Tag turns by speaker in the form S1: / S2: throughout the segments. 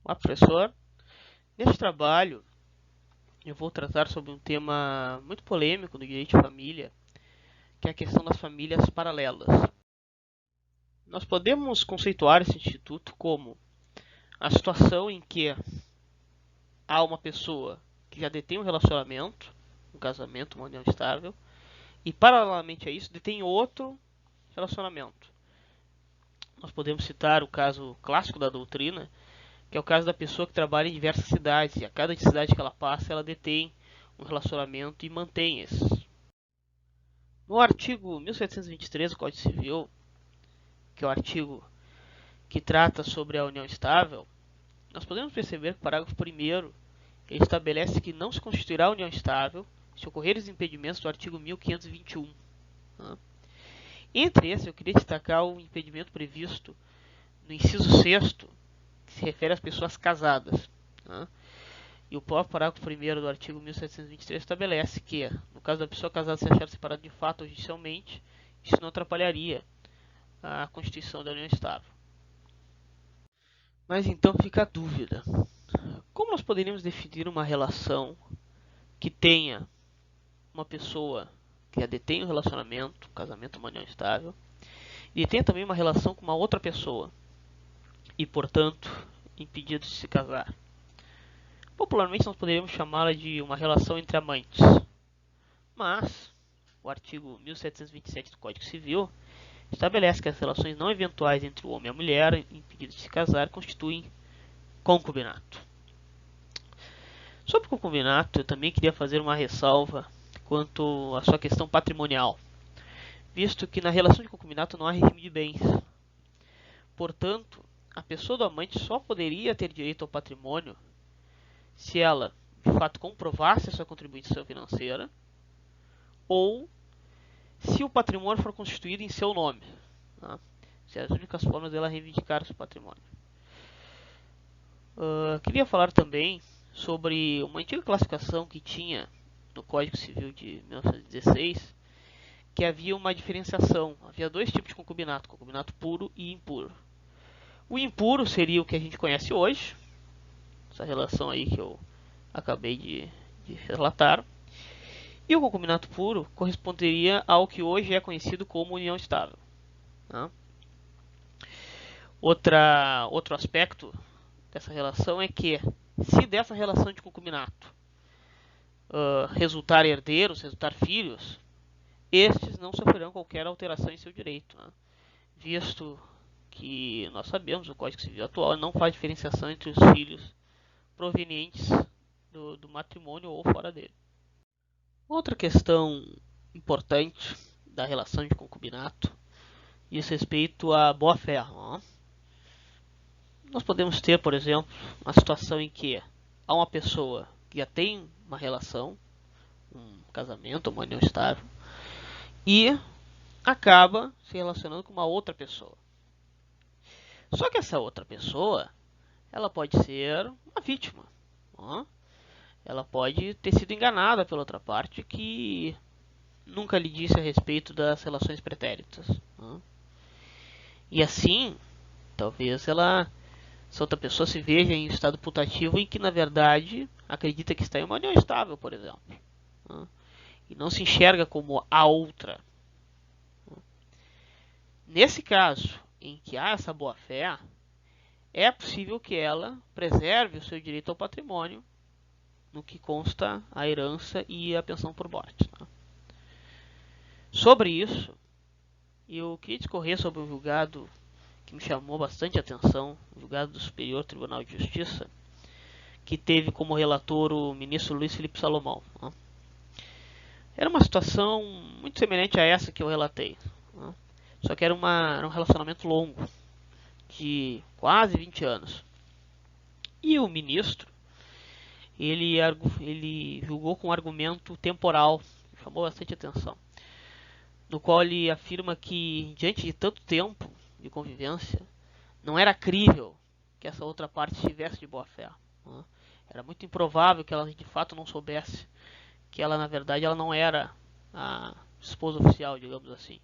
S1: Olá, professor. Neste trabalho, eu vou tratar sobre um tema muito polêmico do direito de família, que é a questão das famílias paralelas. Nós podemos conceituar esse instituto como a situação em que há uma pessoa que já detém um relacionamento, um casamento, uma união estável, e paralelamente a isso detém outro relacionamento. Nós podemos citar o caso clássico da doutrina, que é o caso da pessoa que trabalha em diversas cidades, e a cada cidade que ela passa, ela detém um relacionamento e mantém esses. No artigo 1723 do Código Civil, que é o artigo que trata sobre a união estável, nós podemos perceber que o parágrafo 1º ele estabelece que não se constituirá união estável se ocorrerem os impedimentos do artigo 1521. Entre esses, eu queria destacar o impedimento previsto no inciso 6º, que se refere às pessoas casadas. E o próprio parágrafo 1º do artigo 1723 estabelece que, no caso da pessoa casada se achar separada de fato ou judicialmente, isso não atrapalharia a constituição da união estável. Mas então fica a dúvida: como nós poderíamos definir uma relação que tenha uma pessoa que já detém um relacionamento, um casamento, uma união estável, e tenha também uma relação com uma outra pessoa, e portanto impedido de se casar? Popularmente nós poderíamos chamá-la de uma relação entre amantes, mas o artigo 1727 do Código Civil estabelece que as relações não eventuais entre o homem e a mulher impedidos de se casar constituem concubinato. Sobre o concubinato, eu também queria fazer uma ressalva quanto à sua questão patrimonial, visto que na relação de concubinato não há regime de bens. Portanto, a pessoa do amante só poderia ter direito ao patrimônio se ela, de fato, comprovasse a sua contribuição financeira ou se o patrimônio for constituído em seu nome. São as únicas formas dela reivindicar seu patrimônio. Queria falar também sobre uma antiga classificação que tinha no Código Civil de 1916, que havia uma diferenciação. Havia dois tipos de concubinato: concubinato puro e impuro. O impuro seria o que a gente conhece hoje, essa relação aí que eu acabei de relatar, e o concubinato puro corresponderia ao que hoje é conhecido como união estável. Outro aspecto dessa relação é que, se dessa relação de concubinato resultar herdeiros, resultar filhos, estes não sofrerão qualquer alteração em seu direito, visto que nós sabemos o Código Civil atual não faz diferenciação entre os filhos provenientes do matrimônio ou fora dele. Outra questão importante da relação de concubinato diz respeito à boa-fé. Nós podemos ter, por exemplo, uma situação em que há uma pessoa que já tem uma relação, um casamento, uma união estável, e acaba se relacionando com uma outra pessoa. Só que essa outra pessoa, ela pode ser uma vítima. Ela pode ter sido enganada pela outra parte que nunca lhe disse a respeito das relações pretéritas. E assim, talvez essa outra pessoa se veja em estado putativo em que, na verdade, acredita que está em uma união estável, por exemplo. E não se enxerga como a outra. Nesse caso, em que há essa boa-fé, é possível que ela preserve o seu direito ao patrimônio, no que consta a herança e a pensão por morte. Sobre isso, eu queria discorrer sobre um julgado que me chamou bastante atenção, o julgado do Superior Tribunal de Justiça, que teve como relator o ministro Luiz Felipe Salomão. Era uma situação muito semelhante a essa que eu relatei, só que era um relacionamento longo, de quase 20 anos. E o ministro, ele julgou com um argumento temporal, chamou bastante atenção, no qual ele afirma que, diante de tanto tempo de convivência, não era crível que essa outra parte estivesse de boa fé. Era muito improvável que ela de fato não soubesse que ela, na verdade, ela não era a esposa oficial, digamos assim.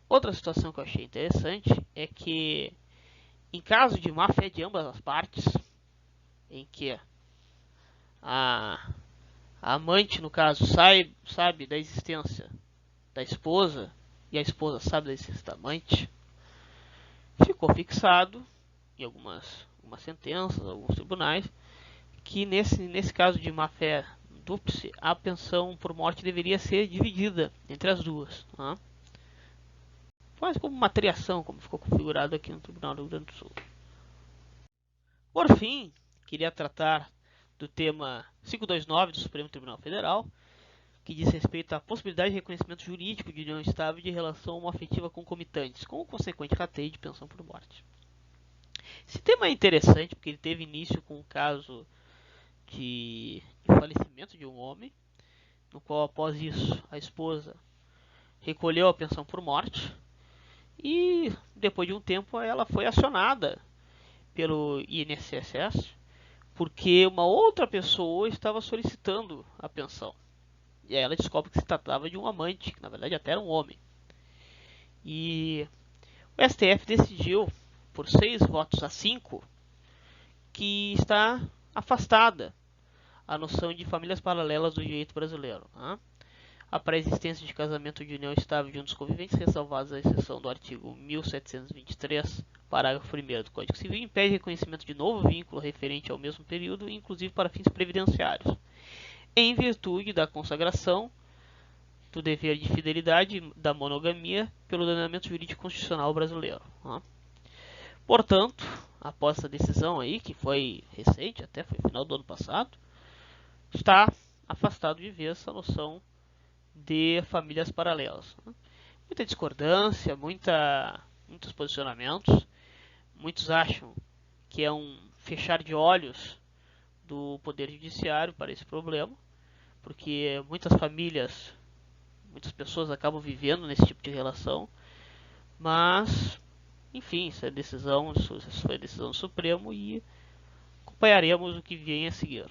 S1: Outra situação que eu achei interessante é que Em caso de má fé de ambas as partes, em que a, a amante, no caso, sabe da existência da esposa e a esposa sabe da existência da amante, ficou fixado em algumas sentenças, alguns tribunais, que nesse caso de má fé dúplice, a pensão por morte deveria ser dividida entre as duas. Tá? Quase como uma triação, como ficou configurado aqui no Tribunal do Rio Grande do Sul. Por fim, queria tratar do tema 529 do Supremo Tribunal Federal, que diz respeito à possibilidade de reconhecimento jurídico de união estável de relação homoafetiva concomitantes, com o consequente rateio de pensão por morte. Esse tema é interessante porque ele teve início com um caso de falecimento de um homem, no qual após isso a esposa recolheu a pensão por morte e depois de um tempo ela foi acionada pelo INSS porque uma outra pessoa estava solicitando a pensão. E aí ela descobre que se tratava de um amante, que na verdade até era um homem. E o STF decidiu, por 6 votos a 5, que está afastada a noção de famílias paralelas do direito brasileiro. Né? A pré-existência de casamento de união estável de um dos conviventes, ressalvados a exceção do artigo 1723, parágrafo 1º do Código Civil, impede reconhecimento de novo vínculo referente ao mesmo período, inclusive para fins previdenciários, em virtude da consagração do dever de fidelidade da monogamia pelo ordenamento jurídico constitucional brasileiro. Né? Portanto, após essa decisão aí, que foi recente, até foi final do ano passado, está afastado de vez essa noção de famílias paralelas. Né? Muita discordância, muitos posicionamentos. Muitos acham que é um fechar de olhos do Poder Judiciário para esse problema, porque muitas pessoas acabam vivendo nesse tipo de relação, mas, enfim, isso foi a decisão do Supremo e acompanharemos o que vem a seguir.